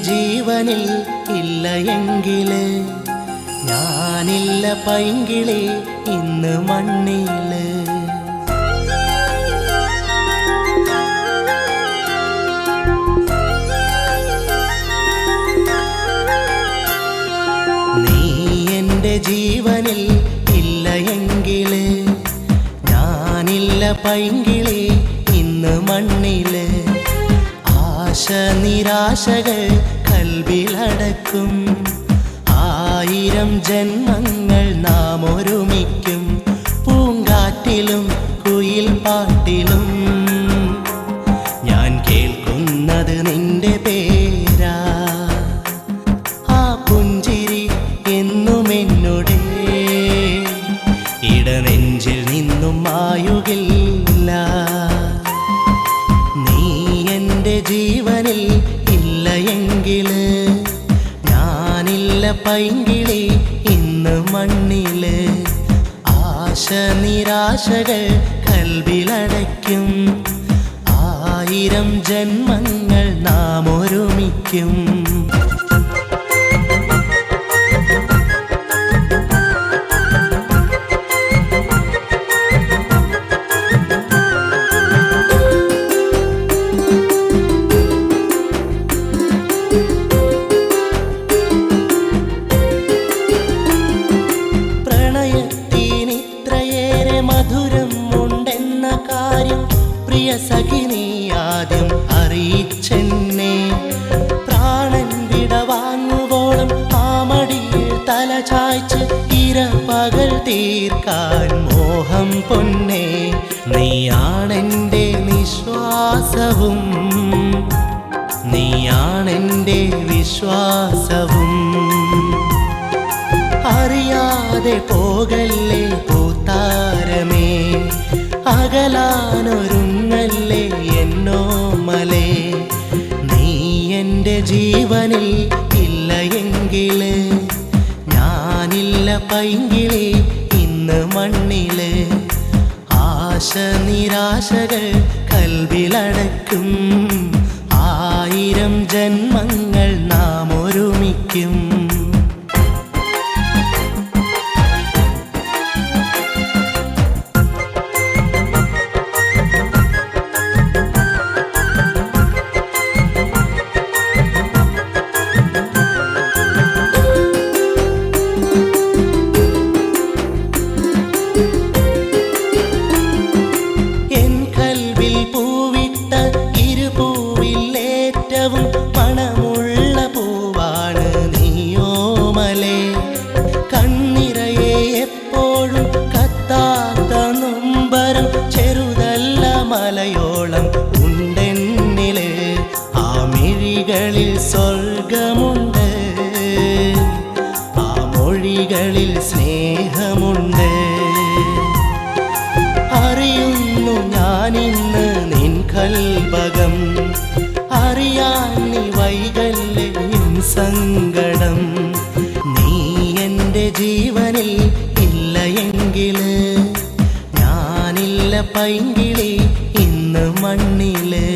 ജീവനിൽ ഇല്ല എങ്കില് ഞാനില്ല പൈങ്കിളി ഇന്ന് മണ്ണില്. നീ എൻ്റെ ജീവനിൽ ഇല്ല എങ്കില് ഞാനില്ല പൈങ്കിളി ഇന്ന് മണ്ണില്. ആശ നിരാശകൾ കൽവിലടക്കും, 1000 ജന്മങ്ങൾ നാം ഒരുമിക്കും. പൂങ്കാറ്റിലും കുയിൽ പാട്ടിലും ഞാൻ കേൾക്കുന്നത് നിന്റെ പേരാ. ആ പുഞ്ചിരി എന്നും എന്നോട് ഇടനെഞ്ചിൽ നിന്നും മായുകില്ല. നീ എൻ്റെ ജീവനിൽ ഇല്ല എങ്കില് ഞാനില്ല പൈങ്കിളി ഇന്ന് മണ്ണില്. ആശ നിരാശകൾ കൽവിലടയ്ക്കും, 1000 ജന്മങ്ങൾ നാം ഒരുമിക്കും. പ്രണയത്തിനിത്രയേറെ മധുരം ഉണ്ടെന്ന കാര്യം പ്രിയ സഖി നീ ആദ്യം അറിയിച്ചെന്നെ. പ്രാണൻ വിടവാങ്ങുവോളം ആ മടിയിൽ തല ചായ്ച്ച് ഇരപകൽ തീർക്കാൻ മോഹം പൊന്നേ. നീയാണെൻ്റെ നിശ്വാസവും നീയാണെൻ്റെ വിശ്വാസവും. അറിയാതെ പോകല്ലേ പൂത്താരമേ, അകലാനൊരുങ്ങല്ലേ എന്നോമലേ. നീ എൻ്റെ ജീവനിൽ ഇല്ല എങ്കില് ഞാനില്ല പൈങ്കിളി ഇന്ന് മണ്ണില്. ആശ നിരാശകൾ കൽവിലടക്കും, 1000 ജന്മങ്ങൾ നാം ഒരുമിക്കും. മണമുള്ള പൂവാണ് നീയോമലേ. കണ്ണിറയെ എപ്പോഴും കത്താത്ത നൊമ്പരം ചെറുതല്ല മലയോളം ഉണ്ടെന്നില്. ആ മിഴികളിൽ സ്വർഗമുണ്ട്, ആ മൊഴികളിൽ സ്നേഹമുണ്ട്. അറിയുന്നു ഞാനിന്ന് നിൻ കൽബകം, അറിയാൻ നീ വൈകല്ലേ എൻ സങ്കടം. നീ എൻ്റെ ജീവനിൽ ഇല്ല എങ്കില് ഞാനില്ല പൈങ്കിളി ഇന്ന് മണ്ണില്.